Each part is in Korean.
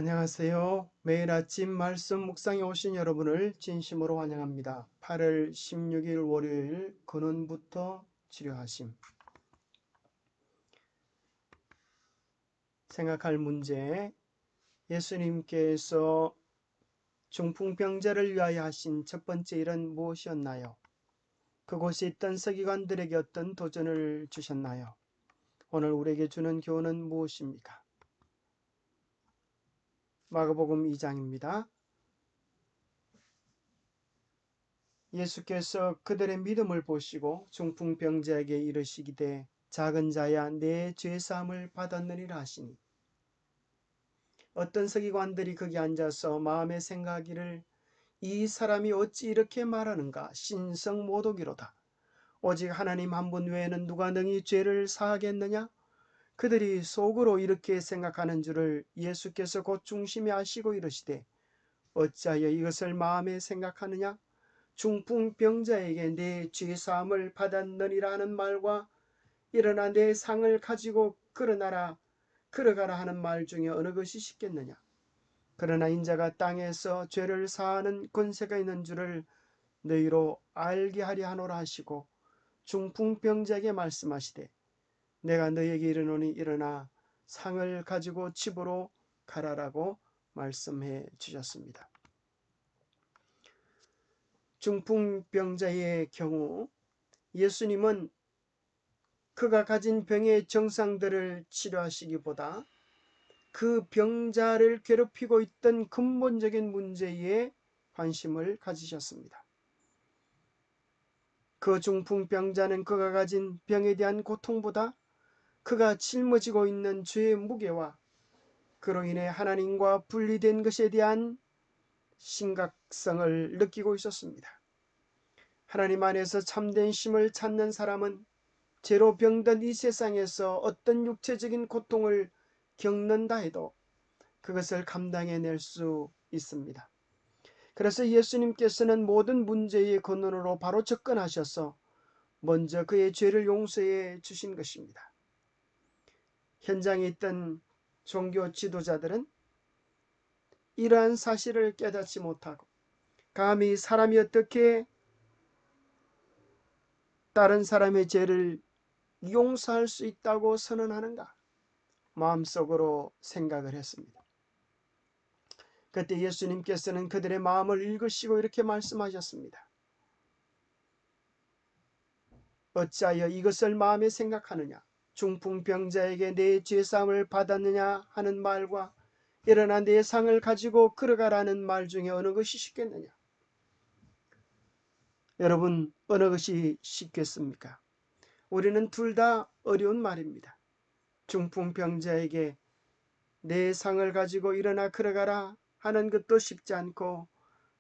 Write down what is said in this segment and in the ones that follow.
안녕하세요. 매일 아침 말씀 묵상에 오신 여러분을 진심으로 환영합니다. 8월 16일 월요일 근원부터 치료하심. 생각할 문제. 예수님께서 중풍병자를 위하여 하신 첫 번째 일은 무엇이었나요? 그곳에 있던 서기관들에게 어떤 도전을 주셨나요? 오늘 우리에게 주는 교훈은 무엇입니까? 마가복음 2장입니다. 예수께서 그들의 믿음을 보시고 중풍병자에게 이르시기되 작은 자야 내 죄사함을 받았느니라 하시니, 어떤 서기관들이 거기 앉아서 마음에 생각하기를 이 사람이 어찌 이렇게 말하는가, 신성모독이로다. 오직 하나님 한 분 외에는 누가 능히 죄를 사하겠느냐. 그들이 속으로 이렇게 생각하는 줄을 예수께서 곧 중심에 아시고 이르시되 어찌하여 이것을 마음에 생각하느냐. 중풍병자에게 내 죄사함을 받았느니라 하는 말과 일어나 내 상을 가지고 걸어가라 하는 말 중에 어느 것이 쉽겠느냐. 그러나 인자가 땅에서 죄를 사하는 권세가 있는 줄을 너희로 알게 하려 하노라 하시고 중풍병자에게 말씀하시되 내가 너희에게 이르노니 일어나 상을 가지고 집으로 가라라고 말씀해 주셨습니다. 중풍병자의 경우 예수님은 그가 가진 병의 정상들을 치료하시기보다 그 병자를 괴롭히고 있던 근본적인 문제에 관심을 가지셨습니다. 그 중풍병자는 그가 가진 병에 대한 고통보다 그가 짊어지고 있는 죄의 무게와 그로 인해 하나님과 분리된 것에 대한 심각성을 느끼고 있었습니다. 하나님 안에서 참된 쉼을 찾는 사람은 죄로 병든 이 세상에서 어떤 육체적인 고통을 겪는다 해도 그것을 감당해낼 수 있습니다. 그래서 예수님께서는 모든 문제의 근원으로 바로 접근하셔서 먼저 그의 죄를 용서해 주신 것입니다. 현장에 있던 종교 지도자들은 이러한 사실을 깨닫지 못하고 감히 사람이 어떻게 다른 사람의 죄를 용서할 수 있다고 선언하는가 마음속으로 생각을 했습니다. 그때 예수님께서는 그들의 마음을 읽으시고 이렇게 말씀하셨습니다. 어찌하여 이것을 마음에 생각하느냐. 중풍병자에게 내 죄사함을 받았느냐 하는 말과 일어나 내 상을 가지고 걸어가라는 말 중에 어느 것이 쉽겠느냐. 여러분, 어느 것이 쉽겠습니까? 우리는 둘 다 어려운 말입니다. 중풍병자에게 내 상을 가지고 일어나 걸어가라 하는 것도 쉽지 않고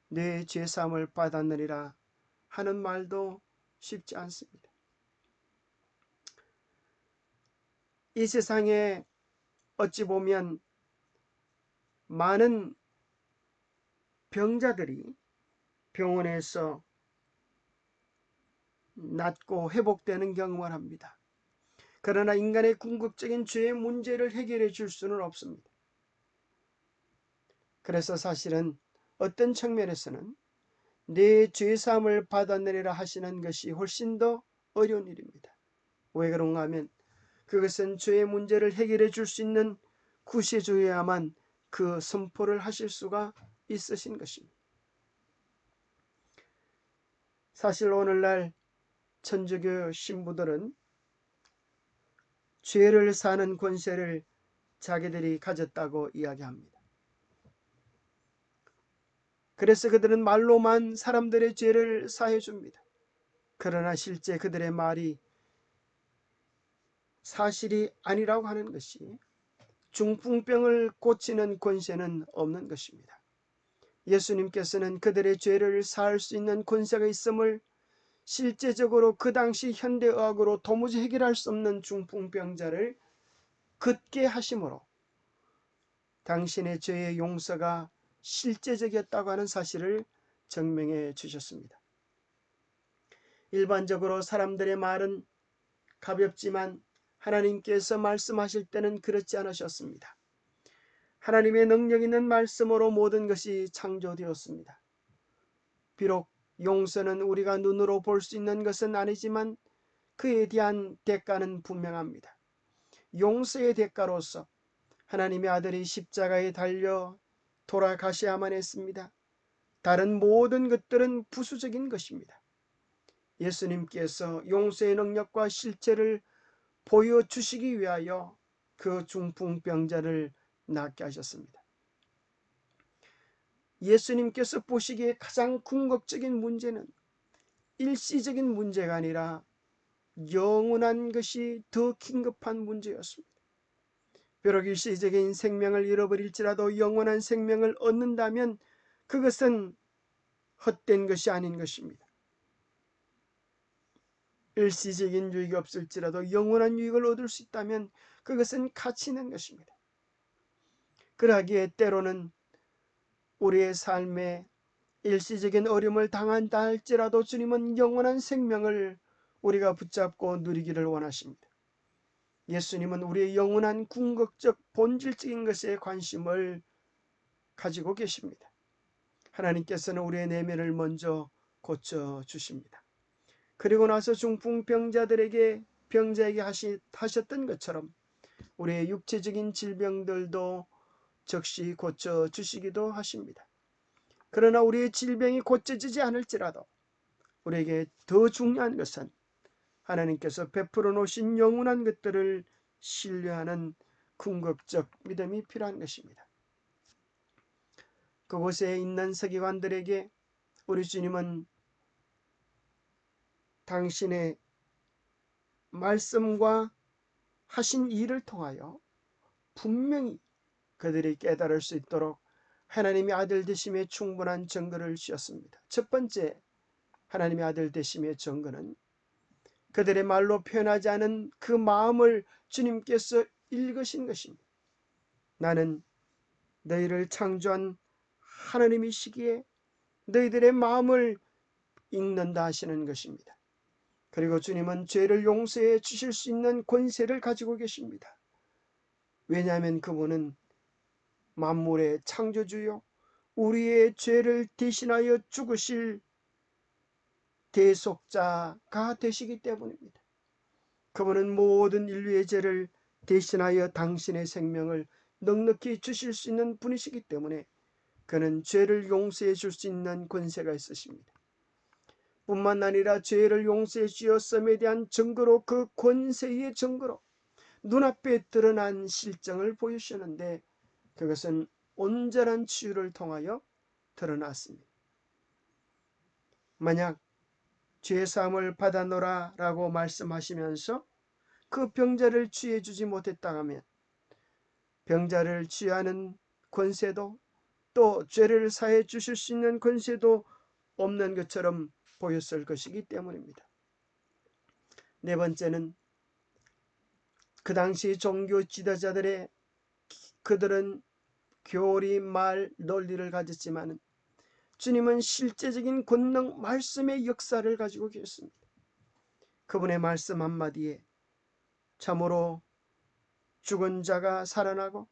내 죄사함을 받았느니라 하는 말도 쉽지 않습니다. 이 세상에 어찌 보면 많은 병자들이 병원에서 낫고 회복되는 경험을 합니다. 그러나 인간의 궁극적인 죄의 문제를 해결해 줄 수는 없습니다. 그래서 사실은 어떤 측면에서는 내 죄사함을 받아내리라 하시는 것이 훨씬 더 어려운 일입니다. 왜 그런가 하면 그것은 죄의 문제를 해결해 줄 수 있는 구세주여야만 그 선포를 하실 수가 있으신 것입니다. 사실 오늘날 천주교 신부들은 죄를 사는 권세를 자기들이 가졌다고 이야기합니다. 그래서 그들은 말로만 사람들의 죄를 사해줍니다. 그러나 실제 그들의 말이 사실이 아니라고 하는 것이 중풍병을 고치는 권세는 없는 것입니다. 예수님께서는 그들의 죄를 사할 수 있는 권세가 있음을 실제적으로 그 당시 현대의학으로 도무지 해결할 수 없는 중풍병자를 걷게 하심으로 당신의 죄의 용서가 실제적이었다고 하는 사실을 증명해 주셨습니다. 일반적으로 사람들의 말은 가볍지만 하나님께서 말씀하실 때는 그렇지 않으셨습니다. 하나님의 능력 있는 말씀으로 모든 것이 창조되었습니다. 비록 용서는 우리가 눈으로 볼 수 있는 것은 아니지만 그에 대한 대가는 분명합니다. 용서의 대가로서 하나님의 아들이 십자가에 달려 돌아가셔야만 했습니다. 다른 모든 것들은 부수적인 것입니다. 예수님께서 용서의 능력과 실체를 보여주시기 위하여 그 중풍병자를 낫게 하셨습니다. 예수님께서 보시기에 가장 궁극적인 문제는 일시적인 문제가 아니라 영원한 것이 더 긴급한 문제였습니다. 비록 일시적인 생명을 잃어버릴지라도 영원한 생명을 얻는다면 그것은 헛된 것이 아닌 것입니다. 일시적인 유익이 없을지라도 영원한 유익을 얻을 수 있다면 그것은 가치 있는 것입니다. 그러기에 때로는 우리의 삶에 일시적인 어려움을 당한다 할지라도 주님은 영원한 생명을 우리가 붙잡고 누리기를 원하십니다. 예수님은 우리의 영원한 궁극적 본질적인 것에 관심을 가지고 계십니다. 하나님께서는 우리의 내면을 먼저 고쳐주십니다. 그리고 나서 중풍병자에게 하셨던 것처럼 우리의 육체적인 질병들도 즉시 고쳐주시기도 하십니다. 그러나 우리의 질병이 고쳐지지 않을지라도 우리에게 더 중요한 것은 하나님께서 베풀어 놓으신 영원한 것들을 신뢰하는 궁극적 믿음이 필요한 것입니다. 그곳에 있는 서기관들에게 우리 주님은 당신의 말씀과 하신 일을 통하여 분명히 그들이 깨달을 수 있도록 하나님의 아들 되심의 충분한 증거를 주셨습니다. 첫 번째 하나님의 아들 되심의 증거는 그들의 말로 표현하지 않은 그 마음을 주님께서 읽으신 것입니다. 나는 너희를 창조한 하나님이시기에 너희들의 마음을 읽는다 하시는 것입니다. 그리고 주님은 죄를 용서해 주실 수 있는 권세를 가지고 계십니다. 왜냐하면 그분은 만물의 창조주요 우리의 죄를 대신하여 죽으실 대속자가 되시기 때문입니다. 그분은 모든 인류의 죄를 대신하여 당신의 생명을 넉넉히 주실 수 있는 분이시기 때문에 그는 죄를 용서해 줄 수 있는 권세가 있으십니다. 뿐만 아니라 죄를 용서해 주었음에 대한 증거로 그 권세의 증거로 눈앞에 드러난 실정을 보여주셨는데 그것은 온전한 치유를 통하여 드러났습니다. 만약 죄사함을 받아노라 라고 말씀하시면서 그 병자를 치유해 주지 못했다 하면 병자를 치유하는 권세도 또 죄를 사해 주실 수 있는 권세도 없는 것처럼 보였을 것이기 때문입니다. 네 번째는 그 당시 종교 지도자들의 그들은 교리, 말, 논리를 가졌지만 주님은 실제적인 권능, 말씀의 역사를 가지고 계셨습니다. 그분의 말씀 한마디에 참으로 죽은 자가 살아나고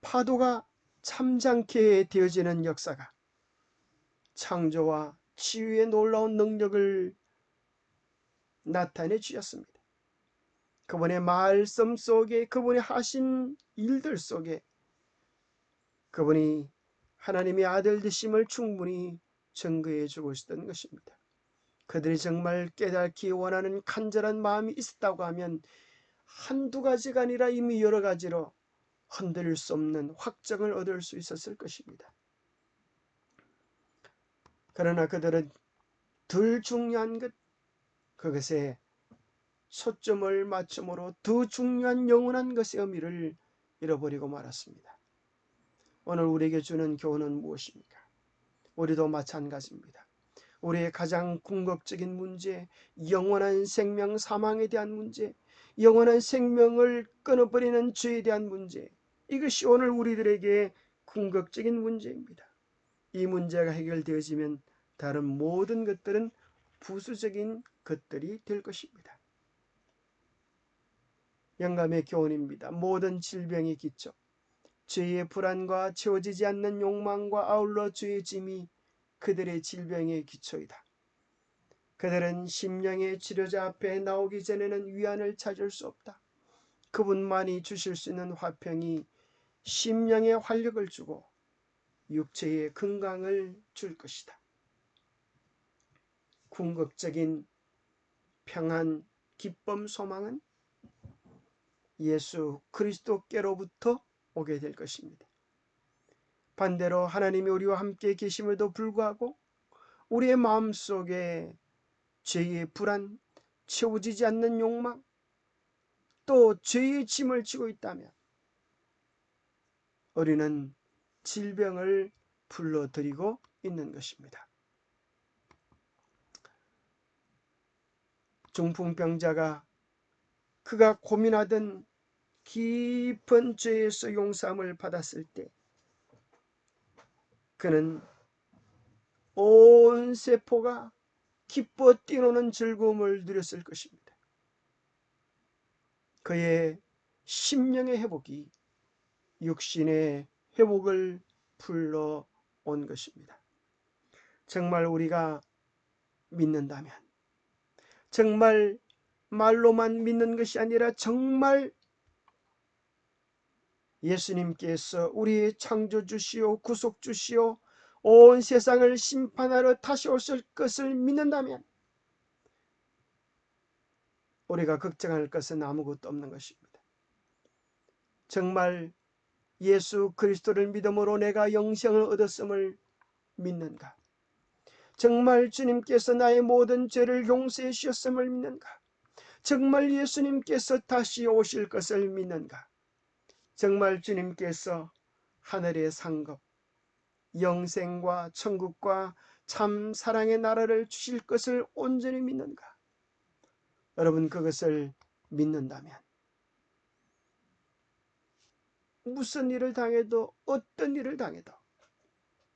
파도가 참잠케 되어지는 역사가 창조와 치유의 놀라운 능력을 나타내 주셨습니다. 그분의 말씀 속에 그분이 하신 일들 속에 그분이 하나님의 아들 되심을 충분히 증거해 주고 있었던 것입니다. 그들이 정말 깨닫기 원하는 간절한 마음이 있었다고 하면 한두 가지가 아니라 이미 여러 가지로 흔들릴 수 없는 확정을 얻을 수 있었을 것입니다. 그러나 그들은 덜 중요한 것, 그것에 초점을 맞춤으로 더 중요한 영원한 것의 의미를 잃어버리고 말았습니다. 오늘 우리에게 주는 교훈은 무엇입니까? 우리도 마찬가지입니다. 우리의 가장 궁극적인 문제, 영원한 생명 사망에 대한 문제, 영원한 생명을 끊어버리는 죄에 대한 문제, 이것이 오늘 우리들에게 궁극적인 문제입니다. 이 문제가 해결되어지면 다른 모든 것들은 부수적인 것들이 될 것입니다. 영감의 교훈입니다. 모든 질병의 기초, 죄의 불안과 채워지지 않는 욕망과 아울러 죄의 짐이 그들의 질병의 기초이다. 그들은 심령의 치료자 앞에 나오기 전에는 위안을 찾을 수 없다. 그분만이 주실 수 있는 화평이 심령의 활력을 주고 육체의 건강을 줄 것이다. 궁극적인 평안, 기쁨, 소망은 예수 그리스도께로부터 오게 될 것입니다. 반대로 하나님이 우리와 함께 계심에도 불구하고 우리의 마음속에 죄의 불안, 채워지지 않는 욕망, 또 죄의 짐을 지고 있다면 우리는 질병을 불러들이고 있는 것입니다. 중풍병자가 그가 고민하던 깊은 죄에서 용서함을 받았을 때 그는 온 세포가 기뻐 뛰노는 즐거움을 누렸을 것입니다. 그의 심령의 회복이 육신의 회복을 불러온 것입니다. 정말 우리가 믿는다면, 정말 말로만 믿는 것이 아니라 정말 예수님께서 우리의 창조주시오 구속주시오 온 세상을 심판하러 다시 오실 것을 믿는다면 우리가 걱정할 것은 아무것도 없는 것입니다. 정말 예수 그리스도를 믿음으로 내가 영생을 얻었음을 믿는가? 정말 주님께서 나의 모든 죄를 용서해 주셨음을 믿는가? 정말 예수님께서 다시 오실 것을 믿는가? 정말 주님께서 하늘의 상급, 영생과 천국과 참 사랑의 나라를 주실 것을 온전히 믿는가? 여러분, 그것을 믿는다면 무슨 일을 당해도 어떤 일을 당해도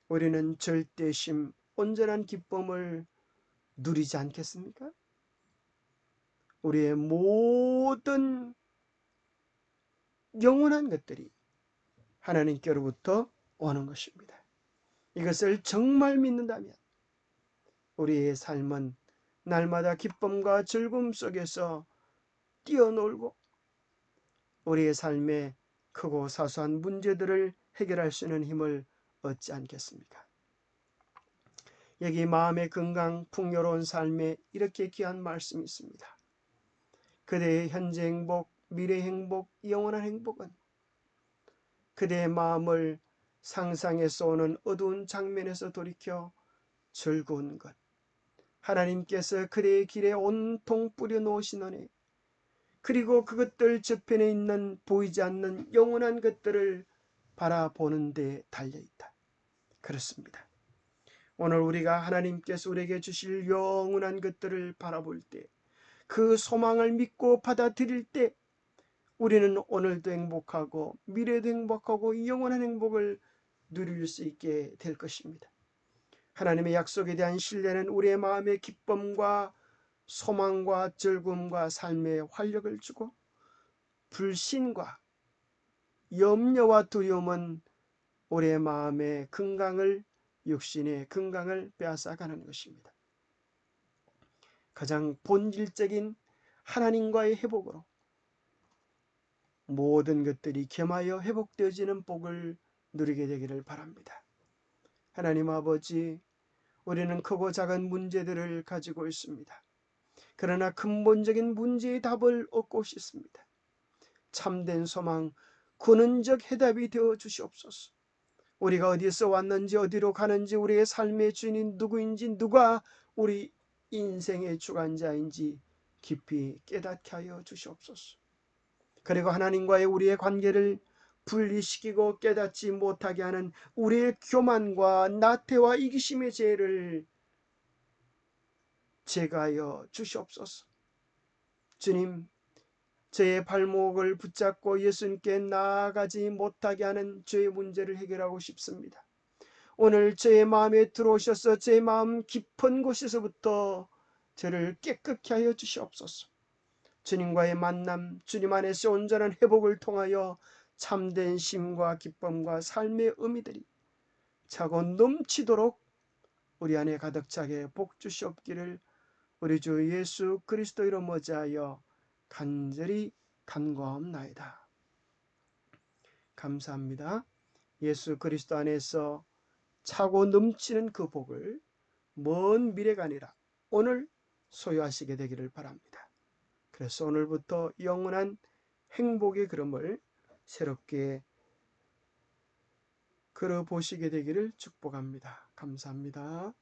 우리는 절대심, 온전한 기쁨을 누리지 않겠습니까? 우리의 모든 영원한 것들이 하나님께로부터 오는 것입니다. 이것을 정말 믿는다면 우리의 삶은 날마다 기쁨과 즐거움 속에서 뛰어놀고 우리의 삶에 크고 사소한 문제들을 해결할 수 있는 힘을 얻지 않겠습니까? 여기 마음의 건강, 풍요로운 삶에 이렇게 귀한 말씀이 있습니다. 그대의 현재 행복, 미래 행복, 영원한 행복은 그대의 마음을 상상에서 오는 어두운 장면에서 돌이켜 즐거운 것, 하나님께서 그대의 길에 온통 뿌려놓으신 은혜, 그리고 그것들 저편에 있는 보이지 않는 영원한 것들을 바라보는 데 달려있다. 그렇습니다. 오늘 우리가 하나님께서 우리에게 주실 영원한 것들을 바라볼 때, 그 소망을 믿고 받아들일 때 우리는 오늘도 행복하고 미래도 행복하고 영원한 행복을 누릴 수 있게 될 것입니다. 하나님의 약속에 대한 신뢰는 우리의 마음의 기쁨과 소망과 즐거움과 삶의 활력을 주고, 불신과 염려와 두려움은 우리의 마음의 건강을, 육신의 건강을 빼앗아가는 것입니다. 가장 본질적인 하나님과의 회복으로 모든 것들이 겸하여 회복되어지는 복을 누리게 되기를 바랍니다. 하나님 아버지, 우리는 크고 작은 문제들을 가지고 있습니다. 그러나 근본적인 문제의 답을 얻고 싶습니다. 참된 소망, 근원적 해답이 되어 주시옵소서. 우리가 어디서 왔는지 어디로 가는지 우리의 삶의 주인이 누구인지 누가 우리 인생의 주관자인지 깊이 깨닫게 하여 주시옵소서. 그리고 하나님과의 우리의 관계를 분리시키고 깨닫지 못하게 하는 우리의 교만과 나태와 이기심의 죄를 제거하여 주시옵소서. 주님, 저의 발목을 붙잡고 예수님께 나아가지 못하게 하는 죄의 문제를 해결하고 싶습니다. 오늘 제 마음에 들어오셔서 제 마음 깊은 곳에서부터 저를 깨끗게 하여 주시옵소서. 주님과의 만남, 주님 안에서 온전한 회복을 통하여 참된 쉼과 기쁨과 삶의 의미들이 차고 넘치도록 우리 안에 가득 차게 복 주시옵기를 우리 주 예수 그리스도 이름 어지하여 간절히 간구하옵나이다. 감사합니다. 예수 그리스도 안에서 차고 넘치는 그 복을 먼 미래가 아니라 오늘 소유하시게 되기를 바랍니다. 그래서 오늘부터 영원한 행복의 걸음을 새롭게 걸어보시게 되기를 축복합니다. 감사합니다.